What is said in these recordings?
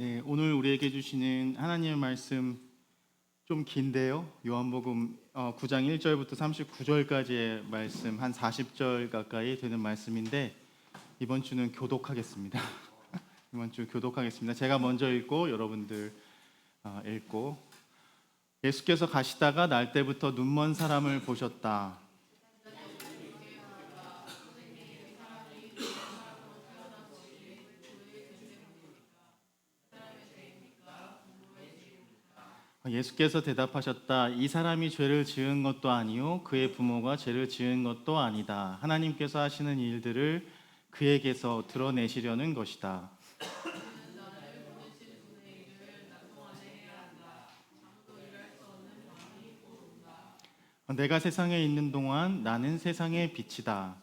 네, 오늘 우리에게 주시는 하나님의 말씀 좀 긴데요. 요한복음 9장 1절부터 39절까지의 말씀 한 40절 가까이 되는 말씀인데 이번 주는 교독하겠습니다. 이번 주 교독하겠습니다. 제가 먼저 읽고 여러분들 읽고 예수께서 가시다가 날 때부터 눈먼 사람을 보셨다. 예수께서 대답하셨다. 이 사람이 죄를 지은 것도 아니요 그의 부모가 죄를 지은 것도 아니다. 하나님께서 하시는 일들을 그에게서 드러내시려는 것이다. 내가 세상에 있는 동안 나는 세상의 빛이다.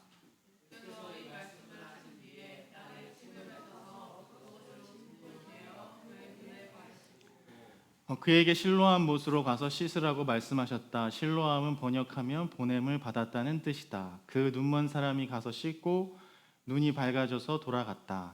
그에게 실로암 못으로 가서 씻으라고 말씀하셨다. 실로암은 번역하면 보냄을 받았다는 뜻이다. 그 눈먼 사람이 가서 씻고 눈이 밝아져서 돌아갔다.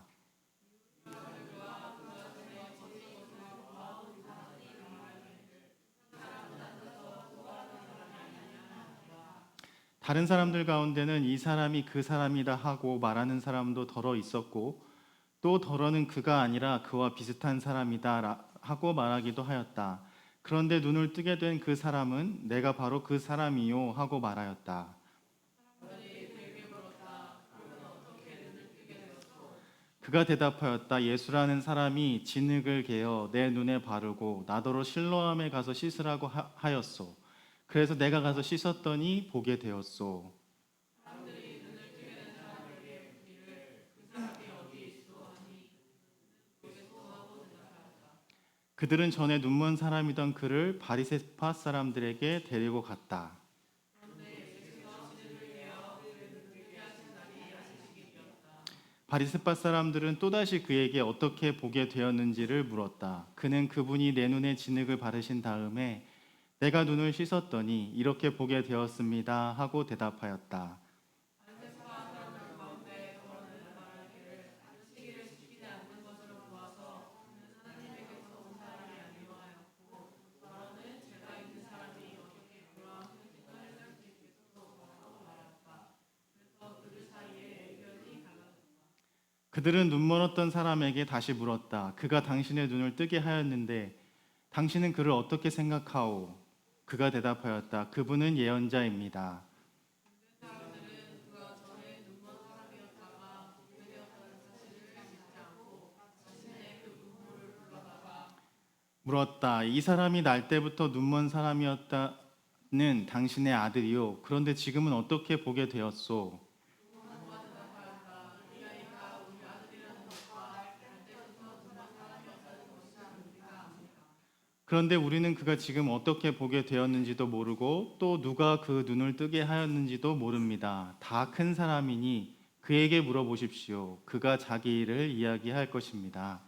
다른 사람들 가운데는 이 사람이 그 사람이다 하고 말하는 사람도 더러 있었고 또 더러는 그가 아니라 그와 비슷한 사람이다 하고 말하기도 하였다. 그런데 눈을 뜨게 된 그 사람은 내가 바로 그 사람이요 하고 말하였다. 그가 대답하였다. 예수라는 사람이 진흙을 개어 내 눈에 바르고 나더러 실로암에 가서 씻으라고 하였소. 그래서 내가 가서 씻었더니 보게 되었소. 그들은 전에 눈먼 사람이던 그를 바리새파 사람들에게 데리고 갔다. 바리새파 사람들은 또다시 그에게 어떻게 보게 되었는지를 물었다. 그는 그분이 내 눈에 진흙을 바르신 다음에 내가 눈을 씻었더니 이렇게 보게 되었습니다 하고 대답하였다. 그들은 눈멀었던 사람에게 다시 물었다. 그가 당신의 눈을 뜨게 하였는데 당신은 그를 어떻게 생각하오? 그가 대답하였다. 그분은 예언자입니다. 물었다. 이 사람이 날 때부터 눈먼 사람이었다는 당신의 아들이요. 그런데 지금은 어떻게 보게 되었소? 그런데 우리는 그가 지금 어떻게 보게 되었는지도 모르고 또 누가 그 눈을 뜨게 하였는지도 모릅니다. 다 큰 사람이니 그에게 물어보십시오. 그가 자기 일을 이야기할 것입니다.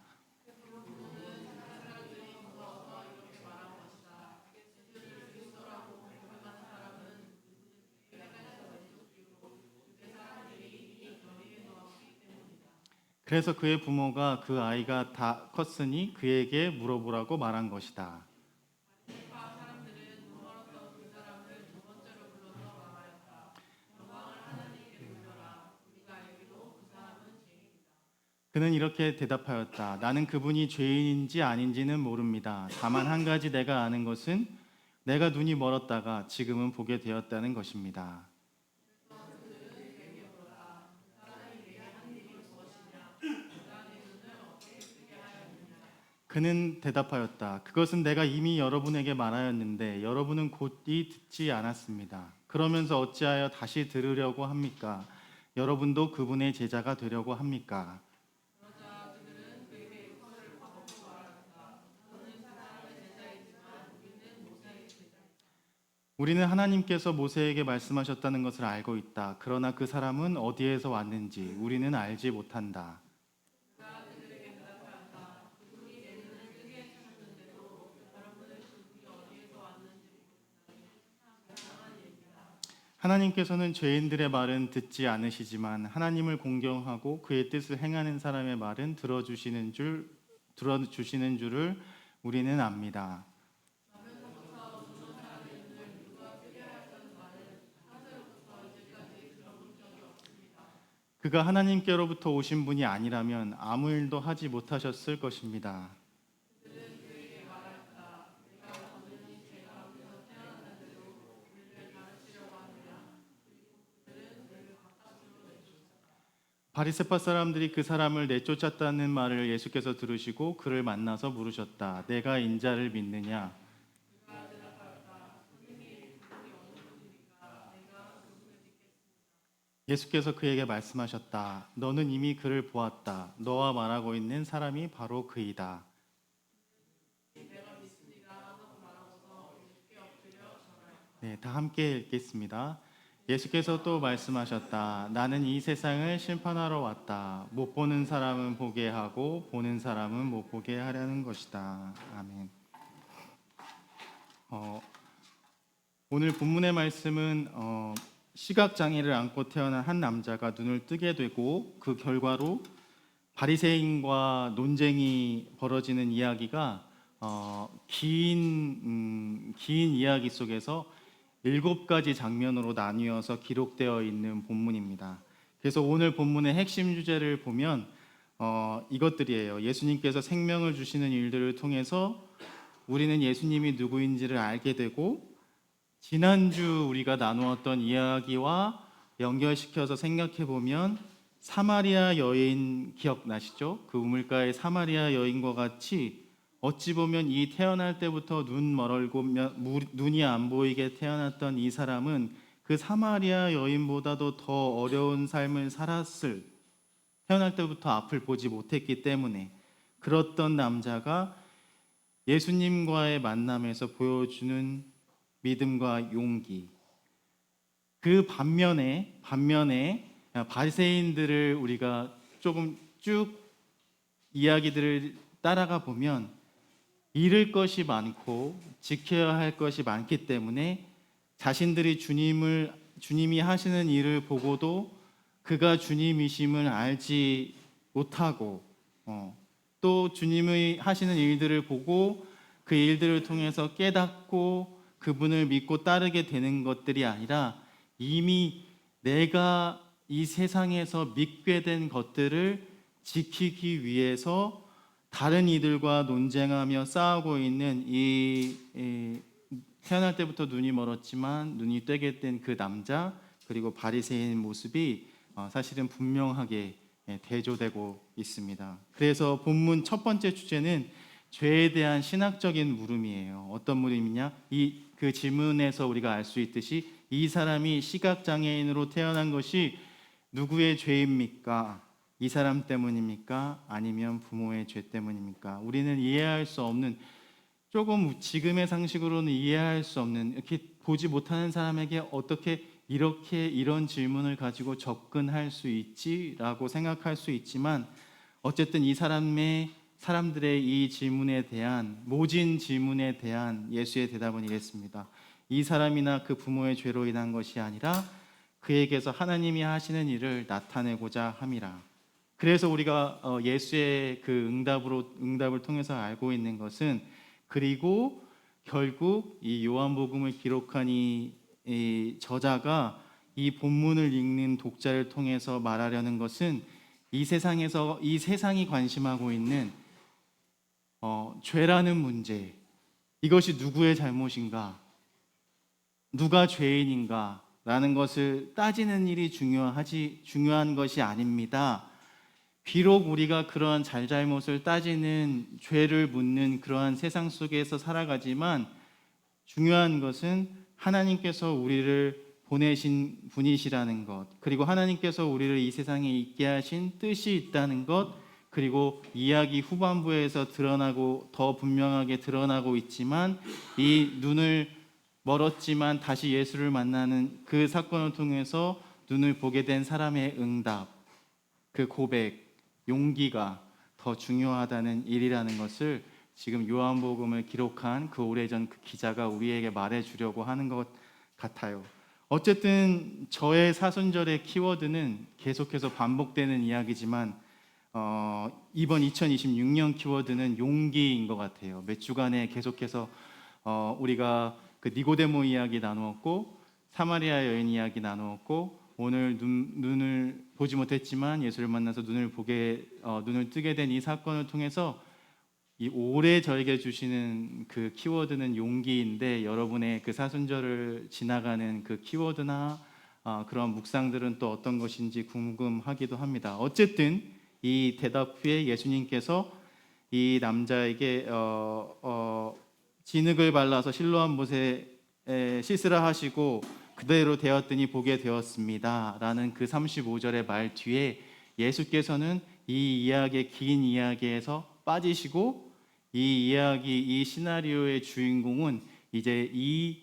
그래서 그의 부모가 그 아이가 다 컸으니 그에게 물어보라고 말한 것이다. 그는 이렇게 대답하였다. 나는 그분이 죄인인지 아닌지는 모릅니다. 다만 한 가지 내가 아는 것은 내가 눈이 멀었다가 지금은 보게 되었다는 것입니다. 그는 대답하였다. 그것은 내가 이미 여러분에게 말하였는데 여러분은 곧이 듣지 않았습니다. 그러면서 어찌하여 다시 들으려고 합니까? 여러분도 그분의 제자가 되려고 합니까? 우리는 하나님께서 모세에게 말씀하셨다는 것을 알고 있다. 그러나 그 사람은 어디에서 왔는지 우리는 알지 못한다. 하나님께서는 죄인들의 말은 듣지 않으시지만 하나님을 공경하고 그의 뜻을 행하는 사람의 말은 들어주시는 줄을 우리는 압니다. 그가 하나님께로부터 오신 분이 아니라면 아무 일도 하지 못하셨을 것입니다. 바리새파 사람들이 그 사람을 내쫓았다는 말을 예수께서 들으시고 그를 만나서 물으셨다. 내가 인자를 믿느냐? 예수께서 그에게 말씀하셨다. 너는 이미 그를 보았다. 너와 말하고 있는 사람이 바로 그이다. 네, 다 함께 읽겠습니다. 예수께서 또 말씀하셨다. 나는 이 세상을 심판하러 왔다. 못 보는 사람은 보게 하고 보는 사람은 못 보게 하려는 것이다. 아멘. 오늘 본문의 말씀은 시각 장애를 안고 태어난 한 남자가 눈을 뜨게 되고 그 결과로 바리새인과 논쟁이 벌어지는 이야기가 긴 이야기 속에서 7가지 장면으로 나뉘어서 기록되어 있는 본문입니다. 그래서 오늘 본문의 핵심 주제를 보면 이것들이에요. 예수님께서 생명을 주시는 일들을 통해서 우리는 예수님이 누구인지를 알게 되고, 지난주 우리가 나누었던 이야기와 연결시켜서 생각해 보면 사마리아 여인 기억나시죠? 그 우물가의 사마리아 여인과 같이 어찌 보면 이 태어날 때부터 눈이 안 보이게 태어났던 이 사람은 그 사마리아 여인보다도 더 어려운 삶을 살았을, 태어날 때부터 앞을 보지 못했기 때문에 그렇던 남자가 예수님과의 만남에서 보여주는 믿음과 용기, 그 반면에 바리새인들을 우리가 조금 쭉 이야기들을 따라가 보면 잃을 것이 많고 지켜야 할 것이 많기 때문에 자신들이 주님이 하시는 일을 보고도 그가 주님이심을 알지 못하고, 또 주님이 하시는 일들을 보고 그 일들을 통해서 깨닫고 그분을 믿고 따르게 되는 것들이 아니라 이미 내가 이 세상에서 믿게 된 것들을 지키기 위해서 다른 이들과 논쟁하며 싸우고 있는 이 태어날 때부터 눈이 멀었지만 눈이 뜨게 된 그 남자, 그리고 바리새인 모습이 사실은 분명하게 대조되고 있습니다. 그래서 본문 첫 번째 주제는 죄에 대한 신학적인 물음이에요. 어떤 물음이냐? 그 질문에서 우리가 알 수 있듯이 이 사람이 시각장애인으로 태어난 것이 누구의 죄입니까? 이 사람 때문입니까? 아니면 부모의 죄 때문입니까? 우리는 이해할 수 없는, 조금 지금의 상식으로는 이해할 수 없는, 이렇게 보지 못하는 사람에게 어떻게 이런 질문을 가지고 접근할 수 있지라고 생각할 수 있지만, 어쨌든 이 사람들의 이 질문에 대한, 모진 질문에 대한 예수의 대답은 이랬습니다. 이 사람이나 그 부모의 죄로 인한 것이 아니라 그에게서 하나님이 하시는 일을 나타내고자 함이라. 그래서 우리가 예수의 그 응답을 통해서 알고 있는 것은, 그리고 결국 이 요한복음을 기록한 이 저자가 이 본문을 읽는 독자를 통해서 말하려는 것은, 이 세상이 관심하고 있는 죄라는 문제, 이것이 누구의 잘못인가, 누가 죄인인가 라는 것을 따지는 일이 중요한 것이 아닙니다. 비록 우리가 그러한 잘잘못을 따지는, 죄를 묻는 그러한 세상 속에서 살아가지만, 중요한 것은 하나님께서 우리를 보내신 분이시라는 것, 그리고 하나님께서 우리를 이 세상에 있게 하신 뜻이 있다는 것, 그리고 이야기 후반부에서 더 분명하게 드러나고 있지만, 이 눈을 멀었지만 다시 예수를 만나는 그 사건을 통해서 눈을 보게 된 사람의 응답, 그 고백, 용기가 더 중요하다는 일이라는 것을 지금 요한복음을 기록한 그 오래전 그 기자가 우리에게 말해주려고 하는 것 같아요. 어쨌든 저의 사순절의 키워드는 계속해서 반복되는 이야기지만 이번 2026년 키워드는 용기인 것 같아요. 몇 주간에 계속해서 우리가 그 니고데모 이야기 나누었고, 사마리아 여인 이야기 나누었고, 오늘 눈을 보지 못했지만 예수를 만나서 눈을 뜨게 된 이 사건을 통해서 이 올해 저에게 주시는 그 키워드는 용기인데, 여러분의 그 사순절을 지나가는 그 키워드나 그런 묵상들은 또 어떤 것인지 궁금하기도 합니다. 어쨌든 이 대답 후에 예수님께서 이 남자에게 진흙을 발라서 실로암 못에 씻으라 하시고 그대로 되었더니 보게 되었습니다 라는 그 35절의 말 뒤에 예수께서는 긴 이야기에서 빠지시고, 이 시나리오의 주인공은 이제 이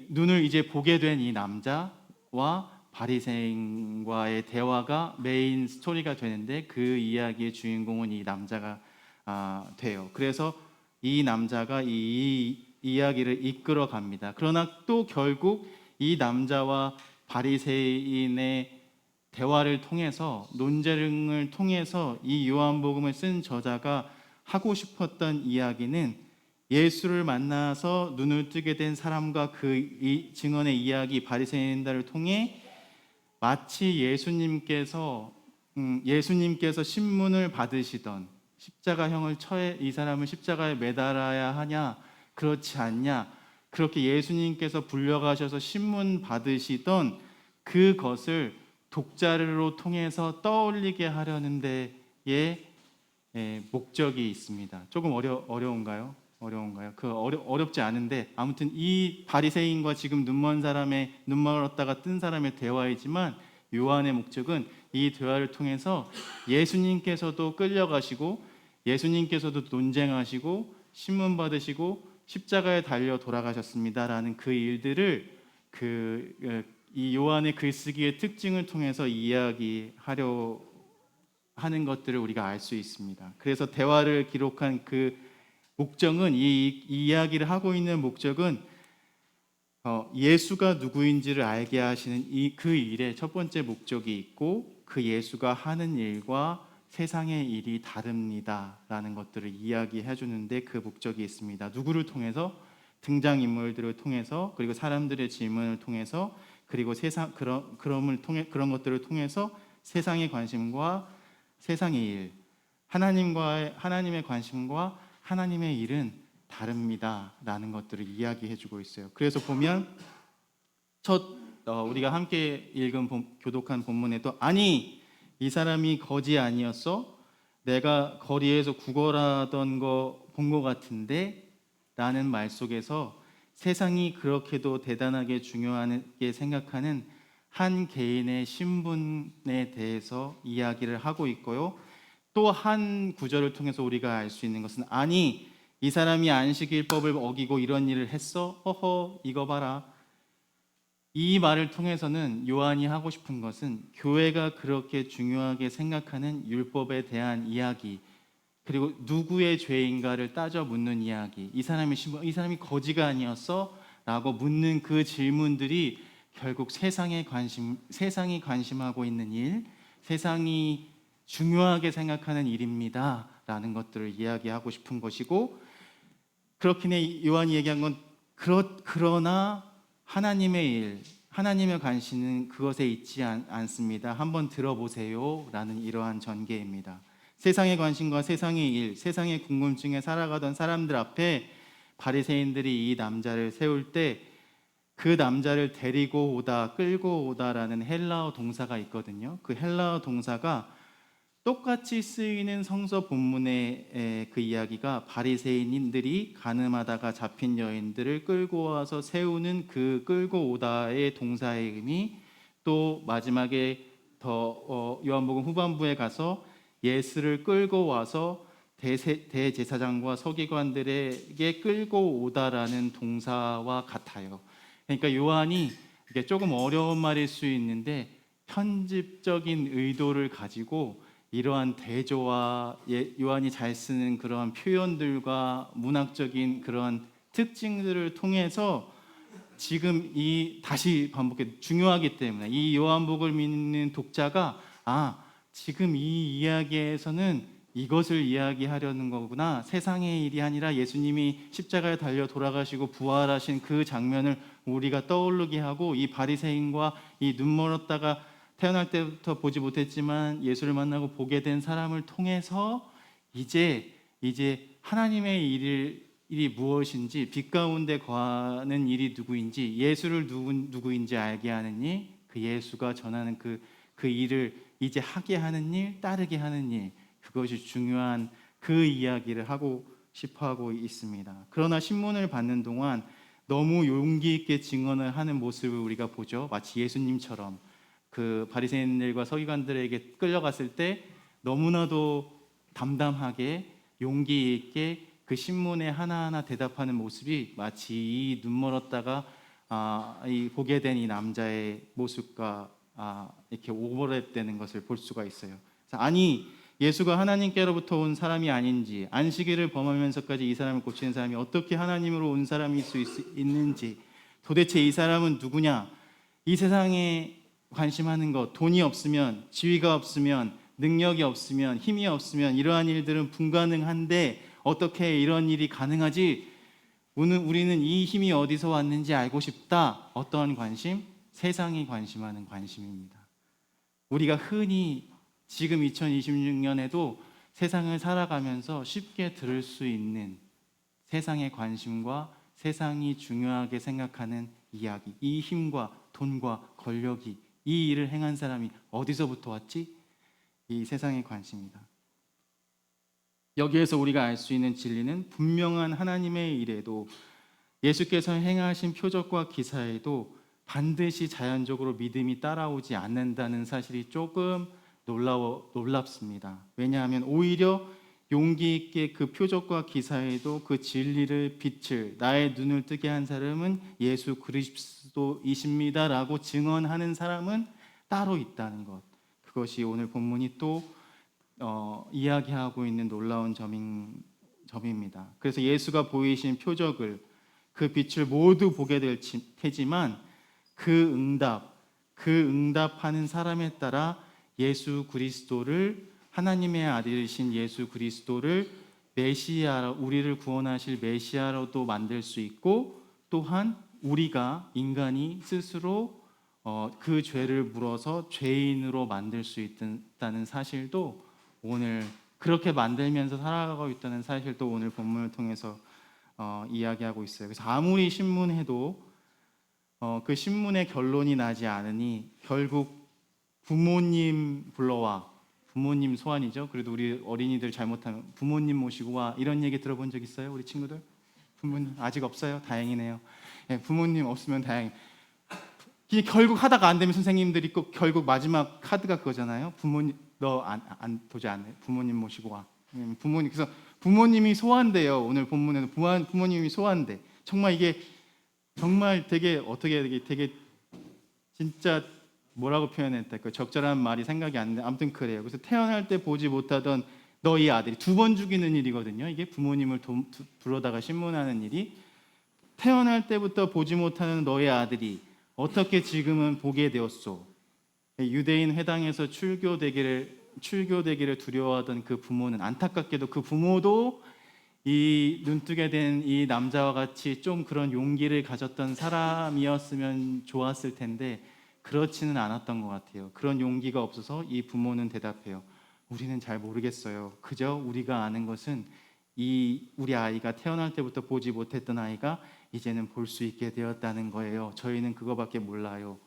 눈을 이제 보게 된 이 남자와 바리새인과의 대화가 메인 스토리가 되는데, 그 이야기의 주인공은 이 남자가 돼요. 그래서 이 남자가 이 이야기를 이끌어 갑니다. 그러나 또 결국 이 남자와 바리새인의 대화를 통해서, 논쟁을 통해서 이 요한복음을 쓴 저자가 하고 싶었던 이야기는 예수를 만나서 눈을 뜨게 된 사람과 그 증언의 이야기, 바리새인들을 통해 마치 예수님께서 신문을 받으시던 십자가형을 처해 이 사람을 십자가에 매달아야 하냐, 그렇지 않냐, 그렇게 예수님께서 불려가셔서 신문 받으시던 그것을 독자를 통해서 떠올리게 하려는 데에 목적이 있습니다. 조금 어려운가요? 어렵지 않은데, 아무튼 이 바리새인과 지금 눈 멀었다가 뜬 사람의 대화이지만, 요한의 목적은 이 대화를 통해서 예수님께서도 끌려가시고, 예수님께서도 논쟁하시고, 신문 받으시고, 십자가에 달려 돌아가셨습니다라는 그 일들을 이 요한의 글쓰기의 특징을 통해서 이야기하려 하는 것들을 우리가 알 수 있습니다. 그래서 대화를 기록한 그 목적은, 이 이야기를 하고 있는 목적은 예수가 누구인지를 알게 하시는 그 일의 첫 번째 목적이 있고, 그 예수가 하는 일과 세상의 일이 다릅니다 라는 것들을 이야기해 주는데 그 목적이 있습니다. 누구를 통해서? 등장인물들을 통해서, 그리고 사람들의 질문을 통해서, 그리고 그런 것들을 통해서 세상의 관심과 세상의 일, 하나님의 관심과 하나님의 일은 다릅니다 라는 것들을 이야기해 주고 있어요. 그래서 보면 우리가 함께 읽은 교독한 본문에도, 아니 이 사람이 거지 아니었어? 내가 거리에서 구걸하던 거 본 것 같은데 라는 말 속에서 세상이 그렇게도 대단하게 중요하게 생각하는 한 개인의 신분에 대해서 이야기를 하고 있고요. 또 한 구절을 통해서 우리가 알 수 있는 것은, 아니 이 사람이 안식일법을 어기고 이런 일을 했어? 허허, 이거 봐라. 이 말을 통해서는 요한이 하고 싶은 것은 교회가 그렇게 중요하게 생각하는 율법에 대한 이야기, 그리고 누구의 죄인가를 따져 묻는 이야기, 이 사람이 거지가 아니었어? 라고 묻는 그 질문들이 결국 세상이 관심하고 있는 일, 세상이 중요하게 생각하는 일입니다 라는 것들을 이야기하고 싶은 것이고, 그렇긴 해 요한이 얘기한 건 그러나 하나님의 일, 하나님의 관심은 그것에 있지 않습니다. 한번 들어보세요 라는 이러한 전개입니다. 세상의 관심과 세상의 일, 세상의 궁금증에 살아가던 사람들 앞에 바리새인들이 이 남자를 세울 때, 그 남자를 데리고 오다, 끌고 오다라는 헬라어 동사가 있거든요. 그 헬라어 동사가 똑같이 쓰이는 성서 본문의 그 이야기가 바리새인들이 가늠하다가 잡힌 여인들을 끌고 와서 세우는 그 끌고 오다의 동사의 의미, 또 마지막에 요한복음 후반부에 가서 예수를 끌고 와서 대제사장과 서기관들에게 끌고 오다라는 동사와 같아요. 그러니까 요한이, 이게 조금 어려운 말일 수 있는데 편집적인 의도를 가지고 이러한 대조와 요한이 잘 쓰는 그러한 표현들과 문학적인 그런 특징들을 통해서 다시 반복해, 중요하기 때문에 이 요한복음을 믿는 독자가 지금 이 이야기에서는 이것을 이야기하려는 거구나. 세상의 일이 아니라 예수님이 십자가에 달려 돌아가시고 부활하신 그 장면을 우리가 떠오르게 하고, 이 바리새인과 이 눈 멀었다가 태어날 때부터 보지 못했지만 예수를 만나고 보게 된 사람을 통해서 이제 하나님의 일이 무엇인지, 빛 가운데 거하는 일이 누구인지, 예수를 누구인지 알게 하는 일, 그 예수가 전하는 그 일을 이제 하게 하는 일, 따르게 하는 일, 그것이 중요한 그 이야기를 하고 싶어 하고 있습니다. 그러나 신문을 받는 동안 너무 용기 있게 증언을 하는 모습을 우리가 보죠. 마치 예수님처럼 그 바리새인들과 서기관들에게 끌려갔을 때 너무나도 담담하게 용기 있게 그 신문에 하나하나 대답하는 모습이 마치 이 눈 멀었다가 이 보게 된 이 남자의 모습과 이렇게 오버랩되는 것을 볼 수가 있어요. 아니, 예수가 하나님께로부터 온 사람이 아닌지, 안식일을 범하면서까지 이 사람을 고치는 사람이 어떻게 하나님으로 온 사람일 수 있는지, 도대체 이 사람은 누구냐? 이 세상에 관심하는 것, 돈이 없으면, 지위가 없으면, 능력이 없으면, 힘이 없으면 이러한 일들은 불가능한데 어떻게 이런 일이 가능하지? 우리는 이 힘이 어디서 왔는지 알고 싶다. 어떠한 관심? 세상이 관심하는 관심입니다. 우리가 흔히 지금 2026년에도 세상을 살아가면서 쉽게 들을 수 있는 세상의 관심과 세상이 중요하게 생각하는 이야기, 이 힘과 돈과 권력이, 이 일을 행한 사람이 어디서부터 왔지? 이 세상의 관심이다. 여기에서 우리가 알 수 있는 진리는 분명한 하나님의 일에도, 예수께서 행하신 표적과 기사에도 반드시 자연적으로 믿음이 따라오지 않는다는 사실이 조금 놀랍습니다. 왜냐하면 오히려 용기 있게 그 표적과 기사에도 그 진리를, 빛을, 나의 눈을 뜨게 한 사람은 예수 그리스도이십니다라고 증언하는 사람은 따로 있다는 것. 그것이 오늘 본문이 또 이야기하고 있는 놀라운 점입니다. 그래서 예수가 보이신 표적을, 그 빛을 모두 보게 될 테지만 그 응답하는 사람에 따라 예수 그리스도를, 하나님의 아들이신 예수 그리스도를 메시아, 우리를 구원하실 메시아로도 만들 수 있고, 또한 우리가 인간이 스스로 그 죄를 물어서 죄인으로 만들 수 있다는 사실도, 오늘 그렇게 만들면서 살아가고 있다는 사실도 오늘 본문을 통해서 이야기하고 있어요. 그래서 아무리 신문해도 그 신문의 결론이 나지 않으니 결국 부모님 불러와, 부모님 소환이죠. 그래도 우리 어린이들 잘못하면 부모님 모시고 와, 이런 얘기 들어본 적 있어요? 우리 친구들? 부모님 아직 없어요? 다행이네요. 네, 부모님 없으면 다행. 결국 하다가 안 되면 선생님들이 꼭 결국 마지막 카드가 그거잖아요. 부모님 너 도저히 안 해. 부모님 모시고 와. 부모님, 그래서 부모님이 소환돼요. 오늘 본문에는 부모님이 소환돼. 정말 이게 정말 되게 되게 진짜 뭐라고 표현했다. 그 적절한 말이 생각이 안 나. 아무튼 그래요. 그래서 태어날 때 보지 못하던 너희 아들이, 두 번 죽이는 일이거든요. 이게 부모님을 부르다가 신문하는 일이, 태어날 때부터 보지 못하는 너의 아들이 어떻게 지금은 보게 되었소? 유대인 회당에서 출교되기를 두려워하던 그 부모는, 안타깝게도 그 부모도 이 눈뜨게 된 이 남자와 같이 좀 그런 용기를 가졌던 사람이었으면 좋았을 텐데 그렇지는 않았던 것 같아요. 그런 용기가 없어서 이 부모는 대답해요. 우리는 잘 모르겠어요. 그저 우리가 아는 것은 우리 아이가 태어날 때부터 보지 못했던 아이가 이제는 볼 수 있게 되었다는 거예요. 저희는 그거밖에 몰라요.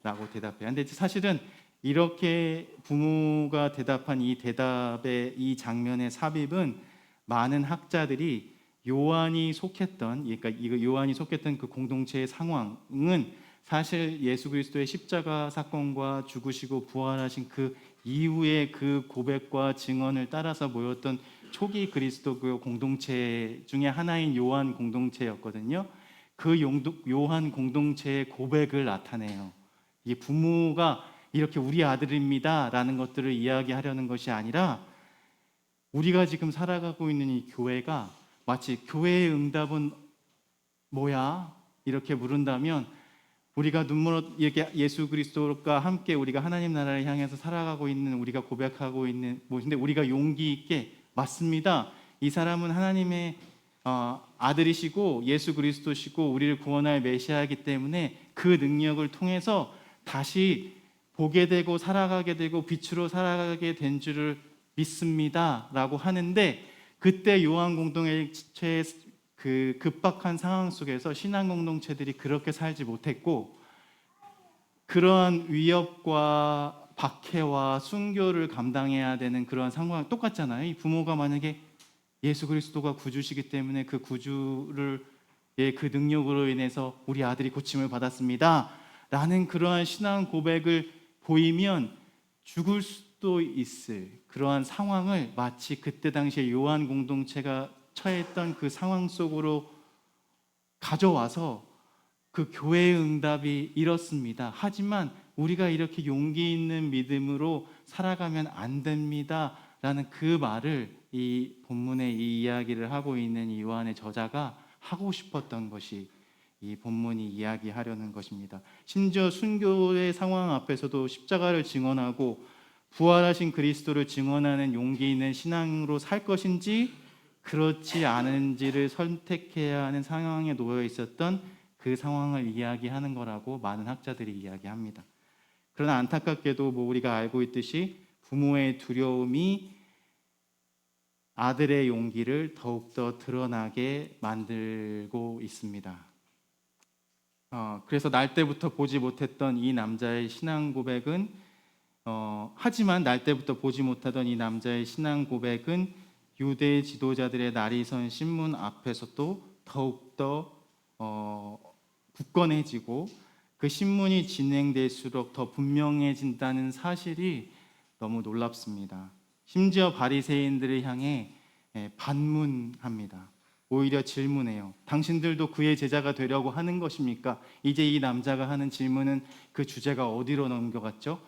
라고 대답해요. 근데 사실은 이렇게 부모가 대답한 이 대답의 이 장면의 삽입은 많은 학자들이 요한이 속했던 그 공동체의 상황은 사실 예수 그리스도의 십자가 사건과 죽으시고 부활하신 그 이후의 그 고백과 증언을 따라서 모였던 초기 그리스도교 공동체 중에 하나인 요한 공동체였거든요. 그 요한 공동체의 고백을 나타내요. 이 부모가 이렇게 우리 아들입니다라는 것들을 이야기하려는 것이 아니라, 우리가 지금 살아가고 있는 이 교회가 마치 교회의 응답은 뭐야? 이렇게 물은다면 우리가 눈물로 예수 그리스도가 함께 우리가 하나님 나라를 향해서 살아가고 있는, 우리가 고백하고 있는 무엇인데, 우리가 용기 있게 맞습니다. 이 사람은 하나님의 아들이시고 예수 그리스도시고 우리를 구원할 메시아이기 때문에 그 능력을 통해서 다시 보게 되고 살아가게 되고 빛으로 살아가게 된 줄을 믿습니다 라고 하는데, 그때 요한 공동체의 그 급박한 상황 속에서 신앙 공동체들이 그렇게 살지 못했고, 그러한 위협과 박해와 순교를 감당해야 되는 그러한 상황 똑같잖아요. 이 부모가 만약에 예수 그리스도가 구주시기 때문에 그 구주를 그 능력으로 인해서 우리 아들이 고침을 받았습니다 라는 그러한 신앙 고백을 보이면 죽을 수도 있을 그러한 상황을 마치 그때 당시에 요한 공동체가 처했던 그 상황 속으로 가져와서 그 교회의 응답이 이렇습니다. 하지만 우리가 이렇게 용기 있는 믿음으로 살아가면 안 됩니다 라는 그 말을 이 본문의 이 이야기를 하고 있는 이 요한의 저자가 하고 싶었던 것이 이 본문이 이야기하려는 것입니다. 심지어 순교의 상황 앞에서도 십자가를 증언하고 부활하신 그리스도를 증언하는 용기 있는 신앙으로 살 것인지 그렇지 않은지를 선택해야 하는 상황에 놓여 있었던 그 상황을 이야기하는 거라고 많은 학자들이 이야기합니다. 그러나 안타깝게도 우리가 알고 있듯이 부모의 두려움이 아들의 용기를 더욱더 드러나게 만들고 있습니다. 그래서 날 때부터 보지 못했던 이 남자의 신앙 고백은 하지만 날 때부터 보지 못하던 이 남자의 신앙 고백은 유대 지도자들의 날이 선 신문 앞에서도 더욱더 굳건해지고 그 신문이 진행될수록 더 분명해진다는 사실이 너무 놀랍습니다. 심지어 바리새인들을 향해 반문합니다. 오히려 질문해요. 당신들도 그의 제자가 되려고 하는 것입니까? 이제 이 남자가 하는 질문은 그 주제가 어디로 넘겨갔죠?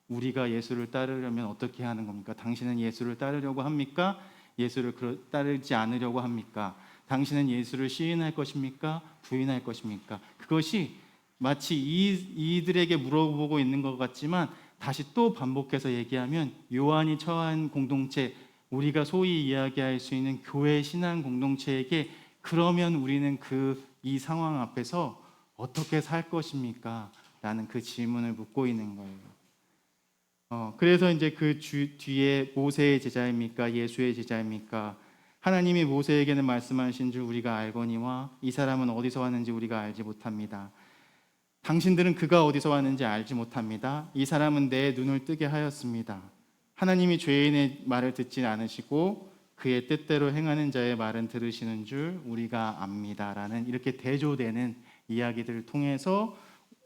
우리가 예수를 따르려면 어떻게 하는 겁니까? 당신은 예수를 따르려고 합니까? 예수를 따르지 않으려고 합니까? 당신은 예수를 시인할 것입니까? 부인할 것입니까? 그것이 마치 이들에게 물어보고 있는 것 같지만 다시 또 반복해서 얘기하면 요한이 처한 공동체, 우리가 소위 이야기할 수 있는 교회 신앙 공동체에게 그러면 우리는 이 상황 앞에서 어떻게 살 것입니까? 라는 그 질문을 묻고 있는 거예요. 그래서 이제 그 뒤에 모세의 제자입니까? 예수의 제자입니까? 하나님이 모세에게는 말씀하신 줄 우리가 알거니와 이 사람은 어디서 왔는지 우리가 알지 못합니다. 당신들은 그가 어디서 왔는지 알지 못합니다. 이 사람은 내 눈을 뜨게 하였습니다. 하나님이 죄인의 말을 듣지 않으시고 그의 뜻대로 행하는 자의 말은 들으시는 줄 우리가 압니다 라는 이렇게 대조되는 이야기들을 통해서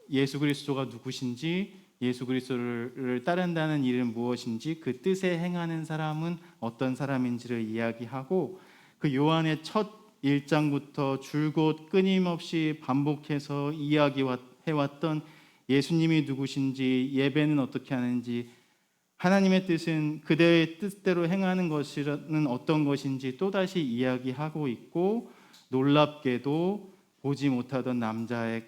예수 그리스도가 누구신지, 예수 그리스도를 따른다는 일은 무엇인지, 그 뜻에 행하는 사람은 어떤 사람인지를 이야기하고, 그 요한의 첫 1장부터 줄곧 끊임없이 반복해서 이야기해왔던 예수님이 누구신지, 예배는 어떻게 하는지, 하나님의 뜻은 그대의 뜻대로 행하는 것은 어떤 것인지 또다시 이야기하고 있고, 놀랍게도 보지 못하던 남자의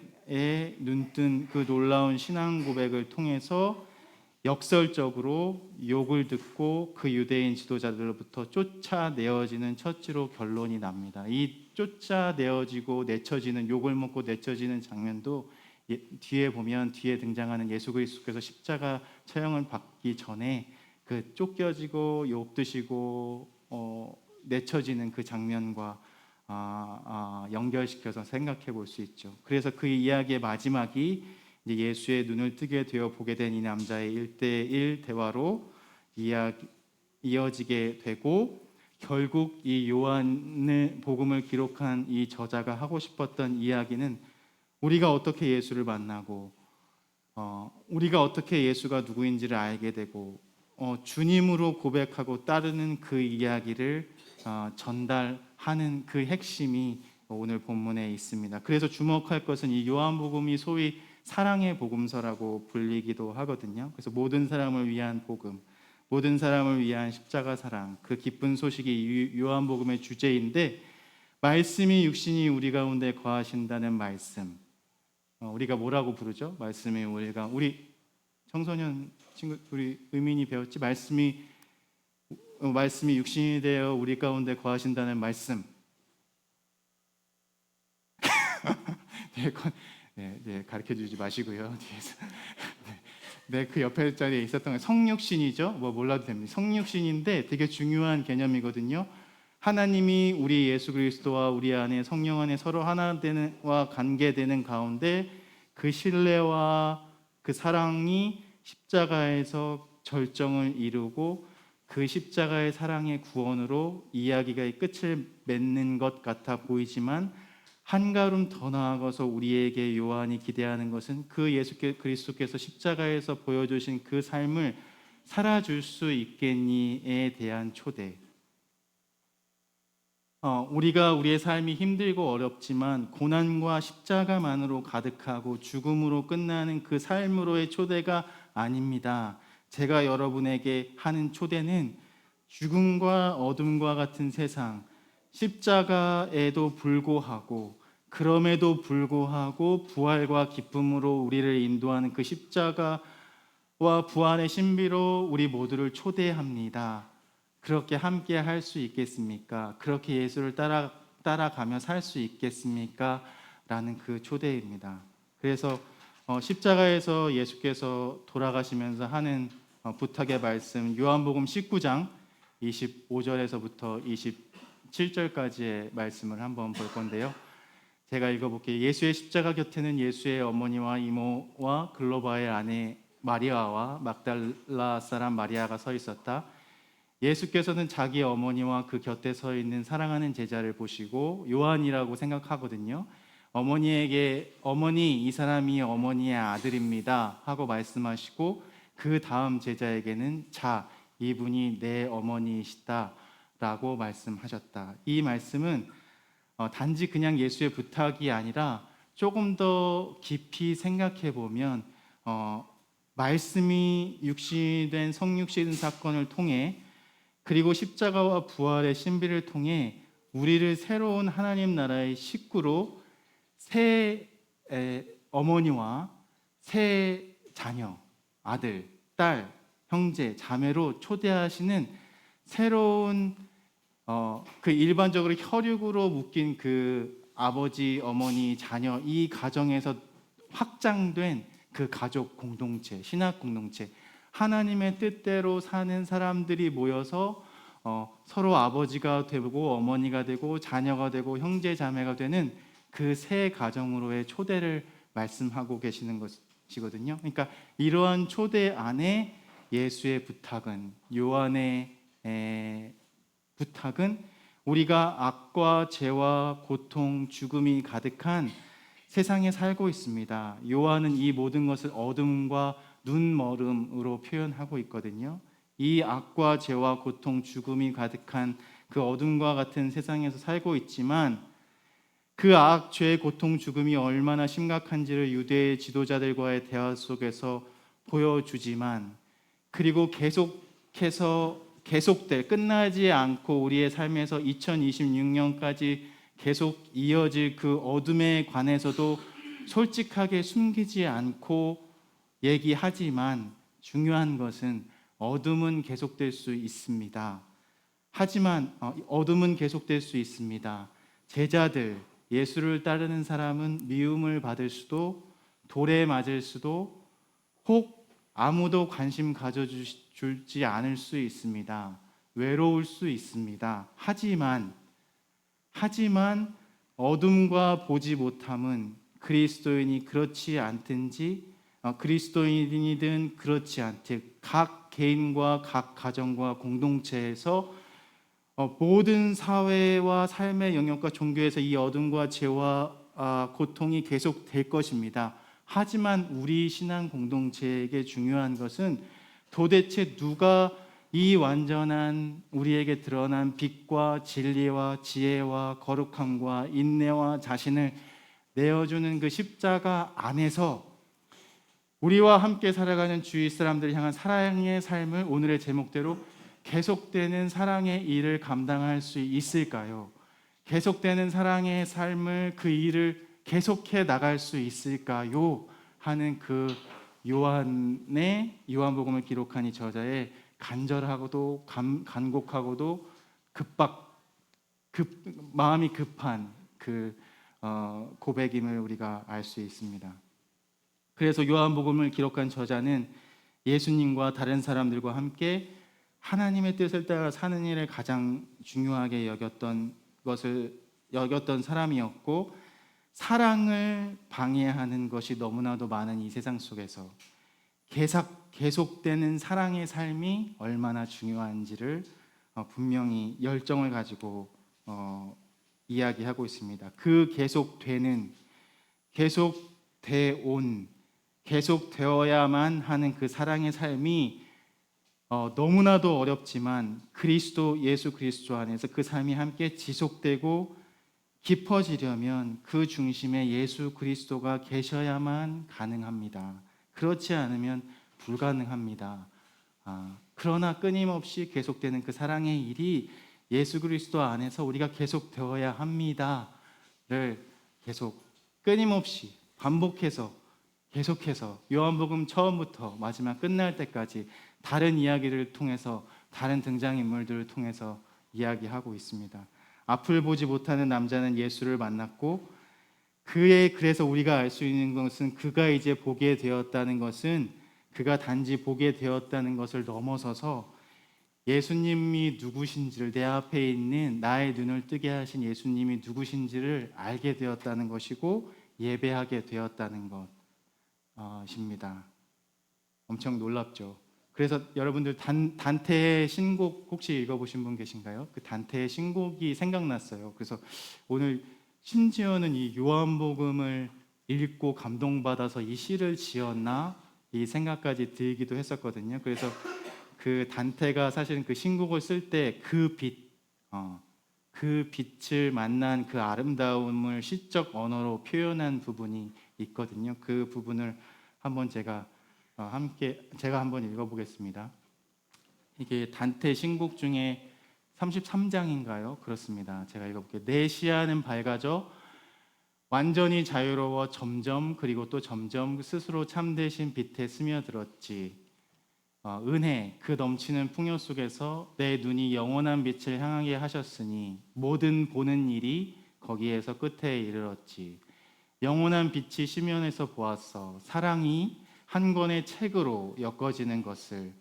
눈뜬 그 놀라운 신앙 고백을 통해서 역설적으로 욕을 듣고 그 유대인 지도자들로부터 쫓아내어지는 처지로 결론이 납니다. 이 쫓아내어지고 내쳐지는, 욕을 먹고 내쳐지는 장면도 뒤에 보면 뒤에 등장하는 예수 그리스도께서 십자가 처형을 받기 전에 그 쫓겨지고 욕 드시고 내쳐지는 그 장면과 연결시켜서 생각해 볼 수 있죠. 그래서 그 이야기의 마지막이 이제 예수의 눈을 뜨게 되어 보게 된 이 남자의 1대1 대화로 이어지게 되고, 결국 이 요한의 복음을 기록한 이 저자가 하고 싶었던 이야기는 우리가 어떻게 예수를 만나고 우리가 어떻게 예수가 누구인지를 알게 되고 주님으로 고백하고 따르는 그 이야기를 전달하는 그 핵심이 오늘 본문에 있습니다. 그래서 주목할 것은 이 요한복음이 소위 사랑의 복음서라고 불리기도 하거든요. 그래서 모든 사람을 위한 복음, 모든 사람을 위한 십자가 사랑, 그 기쁜 소식이 요한복음의 주제인데, 말씀이 육신이 우리 가운데 거하신다는 말씀, 우리가 뭐라고 부르죠? 말씀이 우리 청소년 친구 우리 의민이 배웠지? 말씀이 육신이 되어 우리 가운데 거하신다는 말씀. 가르쳐 주지 마시고요. 뒤에서. 그 옆에 자리에 있었던 성육신이죠. 몰라도 됩니다. 성육신인데 되게 중요한 개념이거든요. 하나님이 우리 예수 그리스도와 우리 안에 성령 안에 서로 하나 되는와 관계되는 가운데 그 신뢰와 그 사랑이 십자가에서 절정을 이루고 그 십자가의 사랑의 구원으로 이야기가 끝을 맺는 것 같아 보이지만 한 걸음 더 나아가서 우리에게 요한이 기대하는 것은 그 예수 그리스도께서 십자가에서 보여주신 그 삶을 살아줄 수 있겠니에 대한 초대. 우리가 우리의 삶이 힘들고 어렵지만 고난과 십자가만으로 가득하고 죽음으로 끝나는 그 삶으로의 초대가 아닙니다. 제가 여러분에게 하는 초대는 죽음과 어둠과 같은 세상, 십자가에도 불구하고 그럼에도 불구하고 부활과 기쁨으로 우리를 인도하는 그 십자가와 부활의 신비로 우리 모두를 초대합니다. 그렇게 함께 할 수 있겠습니까? 그렇게 예수를 따라가며 살 수 있겠습니까? 라는 그 초대입니다. 그래서 십자가에서 예수께서 돌아가시면서 하는 부탁의 말씀, 요한복음 19장 25절에서부터 27절까지의 말씀을 한번 볼 건데요. 제가 읽어볼게요. 예수의 십자가 곁에는 예수의 어머니와 이모와 글로바의 아내 마리아와 막달라 사람 마리아가 서 있었다. 예수께서는 자기 어머니와 그 곁에 서 있는 사랑하는 제자를 보시고 요한이라고 생각하거든요. 어머니에게 어머니, 이 사람이 어머니의 아들입니다 하고 말씀하시고 그 다음 제자에게는 자, 이분이 내 어머니이시다 라고 말씀하셨다. 이 말씀은 단지 그냥 예수의 부탁이 아니라 조금 더 깊이 생각해 보면 말씀이 육신된 성육신 사건을 통해 그리고 십자가와 부활의 신비를 통해 우리를 새로운 하나님 나라의 식구로 새 어머니와 새 자녀, 아들, 딸, 형제, 자매로 초대하시는 새로운 그 일반적으로 혈육으로 묶인 그 아버지, 어머니, 자녀 이 가정에서 확장된 그 가족 공동체, 신학 공동체, 하나님의 뜻대로 사는 사람들이 모여서 서로 아버지가 되고 어머니가 되고 자녀가 되고 형제 자매가 되는 그 새 가정으로의 초대를 말씀하고 계시는 것이거든요. 그러니까 이러한 초대 안에 예수의 부탁은, 요한의 부탁은 우리가 악과 죄와 고통, 죽음이 가득한 세상에 살고 있습니다. 요한은 이 모든 것을 어둠과 눈멀음으로 표현하고 있거든요. 이 악과 죄와 고통, 죽음이 가득한 그 어둠과 같은 세상에서 살고 있지만 그 악, 죄, 고통, 죽음이 얼마나 심각한지를 유대의 지도자들과의 대화 속에서 보여주지만 그리고 계속될 끝나지 않고 우리의 삶에서 2026년까지 계속 이어질 그 어둠에 관해서도 솔직하게 숨기지 않고 얘기하지만 중요한 것은 어둠은 계속될 수 있습니다. 하지만 어둠은 계속될 수 있습니다. 제자들, 예수를 따르는 사람은 미움을 받을 수도 돌에 맞을 수도 혹 아무도 관심 가져주지 않을 수 있습니다. 외로울 수 있습니다. 하지만 어둠과 보지 못함은 그리스도인이 그렇지 않든지 그리스도인이든 그렇지 않든 각 개인과 각 가정과 공동체에서 모든 사회와 삶의 영역과 종교에서 이 어둠과 죄와 고통이 계속될 것입니다. 하지만 우리 신앙 공동체에게 중요한 것은 도대체 누가 이 완전한 우리에게 드러난 빛과 진리와 지혜와 거룩함과 인내와 자신을 내어주는 그 십자가 안에서 우리와 함께 살아가는 주위 사람들을 향한 사랑의 삶을 오늘의 제목대로 계속되는 사랑의 일을 감당할 수 있을까요? 계속되는 사랑의 삶을 그 일을 계속해 나갈 수 있을까요? 하는 그 요한복음을 기록한 이 저자의 간절하고도 간곡하고도 마음이 급한 그 고백임을 우리가 알 수 있습니다. 그래서 요한복음을 기록한 저자는 예수님과 다른 사람들과 함께 하나님의 뜻을 따라 사는 일을 가장 중요하게 여겼던 사람이었고, 사랑을 방해하는 것이 너무나도 많은 이 세상 속에서 계속되는 사랑의 삶이 얼마나 중요한지를 분명히 열정을 가지고 이야기하고 있습니다. 그 계속되어야만 하는 그 사랑의 삶이 너무나도 어렵지만 예수 그리스도 안에서 그 삶이 함께 지속되고 깊어지려면 그 중심에 예수 그리스도가 계셔야만 가능합니다. 그렇지 않으면 불가능합니다. 그러나 끊임없이 계속되는 그 사랑의 일이 예수 그리스도 안에서 우리가 계속되어야 합니다를 계속 끊임없이 반복해서 계속해서 요한복음 처음부터 마지막 끝날 때까지 다른 이야기를 통해서, 다른 등장인물들을 통해서 이야기하고 있습니다. 앞을 보지 못하는 남자는 예수를 만났고, 그래서 우리가 알 수 있는 것은 그가 이제 보게 되었다는 것은, 그가 단지 보게 되었다는 것을 넘어서서 예수님이 누구신지를, 내 앞에 있는 나의 눈을 뜨게 하신 예수님이 누구신지를 알게 되었다는 것이고 예배하게 되었다는 것입니다. 엄청 놀랍죠. 그래서 여러분들 단테의 신곡 혹시 읽어보신 분 계신가요? 그 단테의 신곡이 생각났어요. 그래서 오늘 심지어는 이 요한복음을 읽고 감동받아서 이 시를 지었나 이 생각까지 들기도 했었거든요. 그래서 그 단테가 사실은 그 신곡을 쓸 때 그 빛을 만난 그 아름다움을 시적 언어로 표현한 부분이 있거든요. 그 부분을 한번 제가 한번 읽어보겠습니다. 이게 단테 신곡 중에 33장인가요? 그렇습니다. 제가 읽어볼게요. 내 시야는 밝아져 완전히 자유로워 그리고 또 점점 스스로 참되신 빛에 스며들었지. 은혜 그 넘치는 풍요 속에서 내 눈이 영원한 빛을 향하게 하셨으니 모든 보는 일이 거기에서 끝에 이르렀지. 영원한 빛이 시면에서 보았어. 사랑이 한 권의 책으로 엮어지는 것을,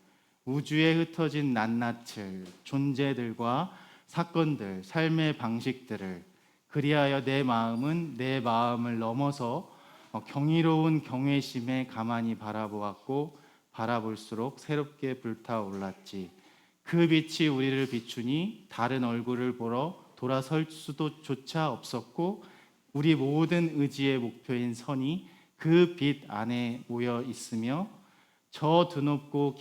우주에 흩어진 낱낱을, 존재들과 사건들, 삶의 방식들을, 그리하여 내 마음은 내 마음을 넘어서 경이로운 경외심에 가만히 바라보았고 바라볼수록 새롭게 불타올랐지. 그 빛이 우리를 비추니 다른 얼굴을 보러 돌아설 수도 조차 없었고, 우리 모든 의지의 목표인 선이 그 빛 안에 모여 있으며 저 드높고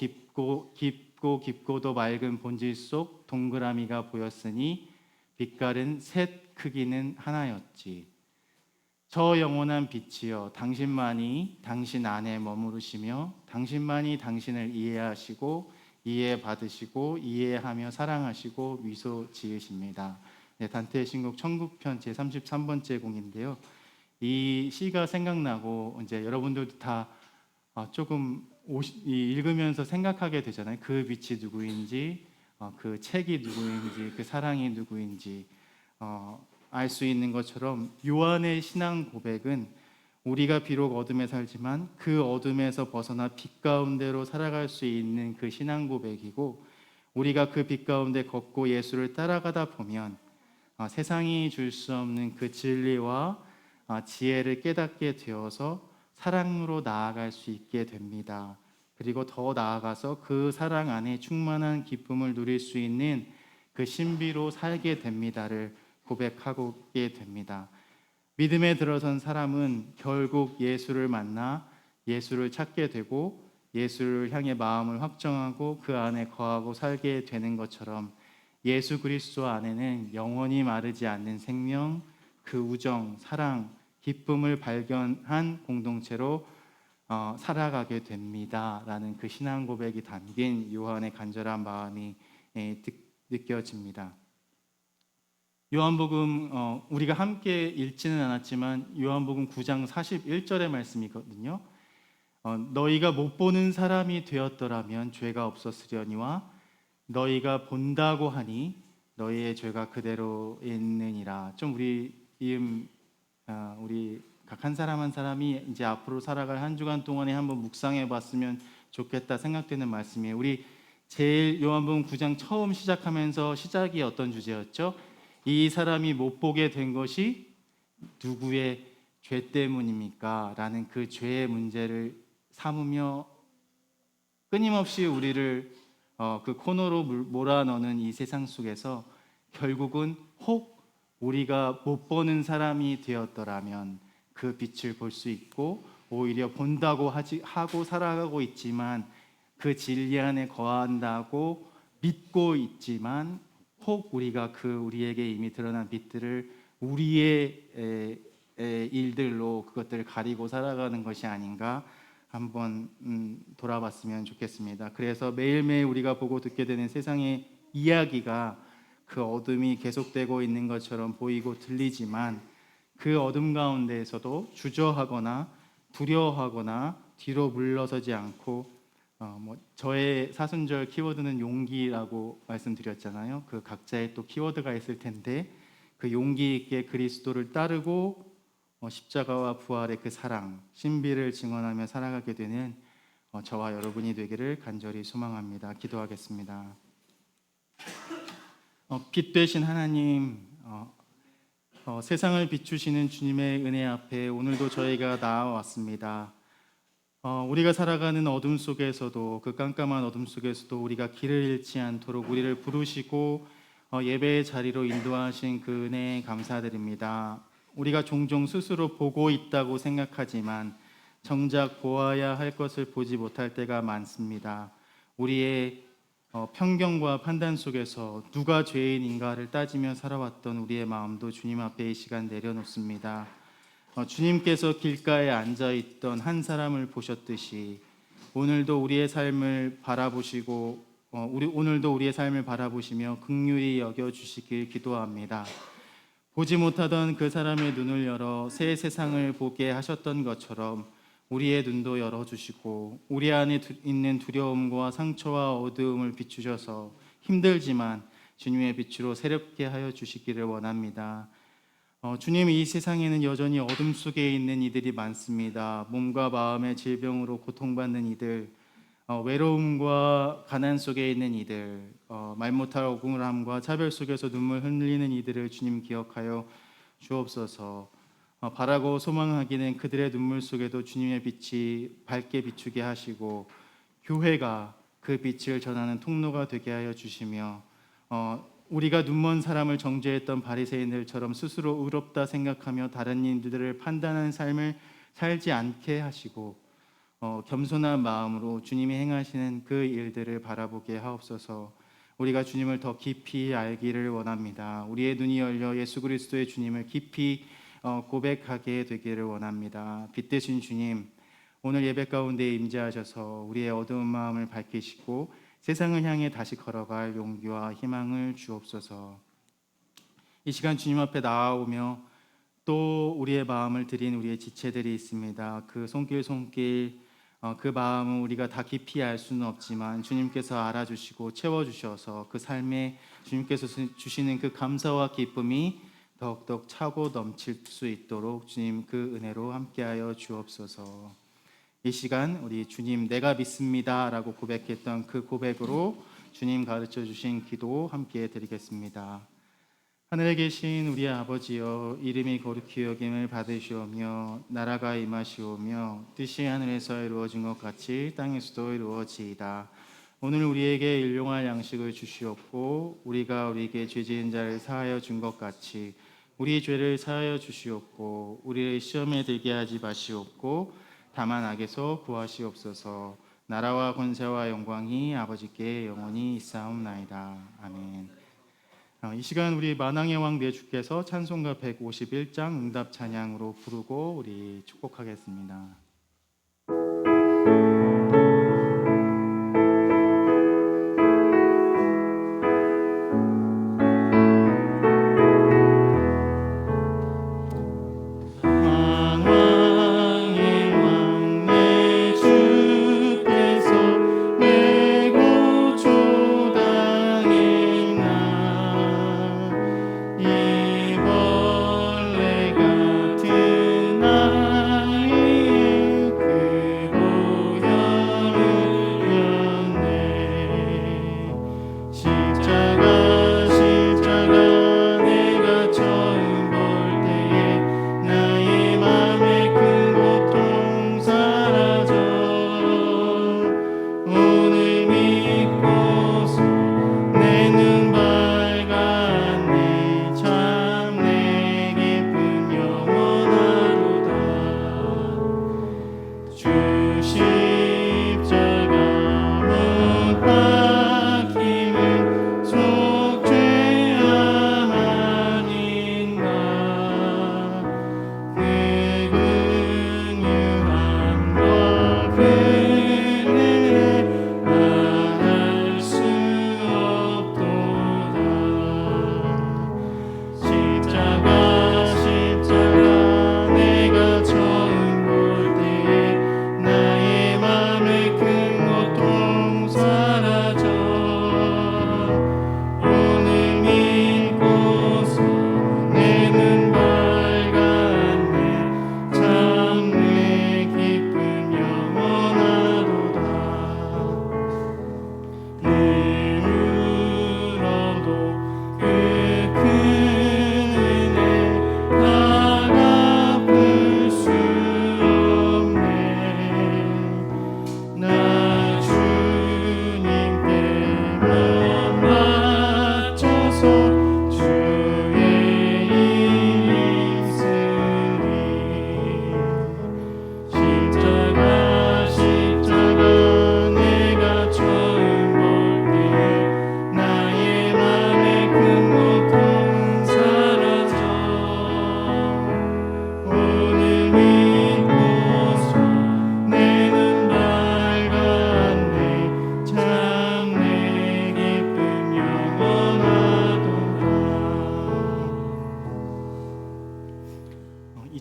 깊고도 맑은 본질 속 동그라미가 보였으니 빛깔은 셋, 크기는 하나였지. 저 영원한 빛이여, 당신만이 당신 안에 머무르시며 당신만이 당신을 이해하시고 이해받으시고 이해하며 사랑하시고 미소 지으십니다. 네, 단테의 신곡 천국편 제33번째 곡인데요. 이 시가 생각나고 이제 여러분들도 다 조금 읽으면서 생각하게 되잖아요. 그 빛이 누구인지, 그 책이 누구인지, 그 사랑이 누구인지 알 수 있는 것처럼 요한의 신앙 고백은 우리가 비록 어둠에 살지만 그 어둠에서 벗어나 빛 가운데로 살아갈 수 있는 그 신앙 고백이고, 우리가 그 빛 가운데 걷고 예수를 따라가다 보면 세상이 줄 수 없는 그 진리와 지혜를 깨닫게 되어서 사랑으로 나아갈 수 있게 됩니다. 그리고 더 나아가서 그 사랑 안에 충만한 기쁨을 누릴 수 있는 그 신비로 살게 됩니다를 고백하게 됩니다. 믿음에 들어선 사람은 결국 예수를 만나 예수를 찾게 되고 예수를 향해 마음을 확정하고 그 안에 거하고 살게 되는 것처럼, 예수 그리스도 안에는 영원히 마르지 않는 생명, 그 우정, 사랑, 기쁨을 발견한 공동체로 살아가게 됩니다라는 그 신앙 고백이 담긴 요한의 간절한 마음이 느껴집니다. 요한복음 우리가 함께 읽지는 않았지만 요한복음 9장 41절의 말씀이거든요. 너희가 못 보는 사람이 되었더라면 죄가 없었으려니와 너희가 본다고 하니 너희의 죄가 그대로 있느니라. 좀 우리 우리 각 한 사람 한 사람이 이제 앞으로 살아갈 한 주간 동안에 한번 묵상해 봤으면 좋겠다 생각되는 말씀이에요. 우리 제일 요한복음 9장 처음 시작하면서 시작이 어떤 주제였죠? 이 사람이 못 보게 된 것이 누구의 죄 때문입니까? 라는 그 죄의 문제를 삼으며 끊임없이 우리를 그 코너로 몰아넣는 이 세상 속에서 결국은 혹 우리가 못 보는 사람이 되었더라면 그 빛을 볼 수 있고 오히려 본다고 하고 살아가고 있지만 그 진리 안에 거한다고 믿고 있지만 혹 우리가 그 우리에게 이미 드러난 빛들을 우리의 일들로 그것들을 가리고 살아가는 것이 아닌가 한번 돌아봤으면 좋겠습니다. 그래서 매일매일 우리가 보고 듣게 되는 세상의 이야기가 그 어둠이 계속되고 있는 것처럼 보이고 들리지만 그 어둠 가운데에서도 주저하거나 두려워하거나 뒤로 물러서지 않고 저의 사순절 키워드는 용기라고 말씀드렸잖아요. 그 각자의 또 키워드가 있을 텐데 그 용기 있게 그리스도를 따르고 십자가와 부활의 그 사랑, 신비를 증언하며 살아가게 되는 저와 여러분이 되기를 간절히 소망합니다. 기도하겠습니다. 빛 되신 하나님, 세상을 비추시는 주님의 은혜 앞에 오늘도 저희가 나아왔습니다. 우리가 살아가는 어둠 속에서도 그 깜깜한 어둠 속에서도 우리가 길을 잃지 않도록 우리를 부르시고 예배의 자리로 인도하신 그 은혜에 감사드립니다. 우리가 종종 스스로 보고 있다고 생각하지만 정작 보아야 할 것을 보지 못할 때가 많습니다. 우리의 편견과 판단 속에서 누가 죄인인가를 따지며 살아왔던 우리의 마음도 주님 앞에 이 시간 내려놓습니다. 주님께서 길가에 앉아있던 한 사람을 보셨듯이 오늘도 우리의 삶을 바라보시고 오늘도 우리의 삶을 바라보시며 긍휼히 여겨주시길 기도합니다. 보지 못하던 그 사람의 눈을 열어 새 세상을 보게 하셨던 것처럼 우리의 눈도 열어주시고 우리 안에 있는 두려움과 상처와 어두움을 비추셔서 힘들지만 주님의 빛으로 새롭게 하여 주시기를 원합니다. 주님, 이 세상에는 여전히 어둠 속에 있는 이들이 많습니다. 몸과 마음의 질병으로 고통받는 이들, 외로움과 가난 속에 있는 이들, 말 못할 억울함과 차별 속에서 눈물 흘리는 이들을 주님 기억하여 주옵소서. 바라고 소망하기는 그들의 눈물 속에도 주님의 빛이 밝게 비추게 하시고 교회가 그 빛을 전하는 통로가 되게 하여 주시며 우리가 눈먼 사람을 정죄했던 바리새인들처럼 스스로 의롭다 생각하며 다른 이들을 판단하는 삶을 살지 않게 하시고 겸손한 마음으로 주님이 행하시는 그 일들을 바라보게 하옵소서. 우리가 주님을 더 깊이 알기를 원합니다. 우리의 눈이 열려 예수 그리스도의 주님을 깊이 고백하게 되기를 원합니다. 빛 되신 주님, 오늘 예배 가운데 임재하셔서 우리의 어두운 마음을 밝히시고 세상을 향해 다시 걸어갈 용기와 희망을 주옵소서. 이 시간 주님 앞에 나아오며 또 우리의 마음을 드린 우리의 지체들이 있습니다. 그 손길 그 마음은 우리가 다 깊이 알 수는 없지만 주님께서 알아주시고 채워주셔서 그 삶에 주님께서 주시는 그 감사와 기쁨이 더욱더 차고 넘칠 수 있도록 주님 그 은혜로 함께하여 주옵소서. 이 시간 우리 주님 내가 믿습니다 라고 고백했던 그 고백으로 주님 가르쳐 주신 기도 함께 드리겠습니다. 하늘에 계신 우리 아버지여, 이름이 거룩히 여김을 받으시오며 나라가 임하시오며 뜻이 하늘에서 이루어진 것 같이 땅에서도 이루어지이다. 오늘 우리에게 일용할 양식을 주시옵고 우리가 우리에게 죄 지은 자를 사하여 준 것 같이 우리 죄를 사하여 주시옵고 우리를 시험에 들게 하지 마시옵고 다만 악에서 구하시옵소서. 나라와 권세와 영광이 아버지께 영원히 있사옵나이다. 아멘. 이 시간 우리 만왕의 왕 내 주께서 찬송가 151장 응답 찬양으로 부르고 우리 축복하겠습니다.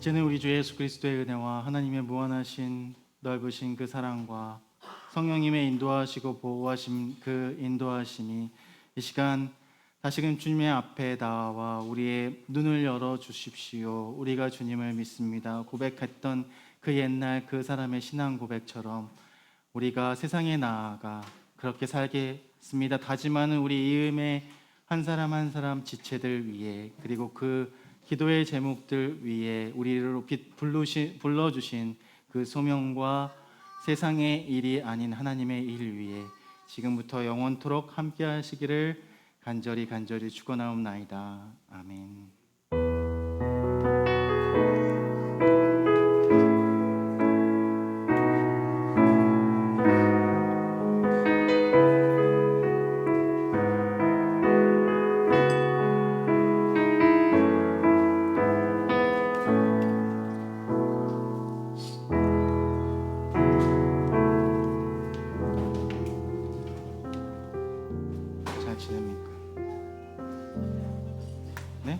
이제는 우리 주 예수 그리스도의 은혜와 하나님의 무한하신 넓으신 그 사랑과 성령님의 인도하시고 보호하심 그 인도하심이 이 시간 다시금 주님의 앞에 나와 우리의 눈을 열어 주십시오. 우리가 주님을 믿습니다 고백했던 그 옛날 그 사람의 신앙 고백처럼 우리가 세상에 나아가 그렇게 살겠습니다 다짐하는 우리 이음의 한 사람 한 사람 지체들 위해, 그리고 그 기도의 제목들 위해 우리를 불러주신 그 소명과 세상의 일이 아닌 하나님의 일 위해 지금부터 영원토록 함께 하시기를 간절히 축원하옵나이다. 아멘. 잘 지냅니까? 네?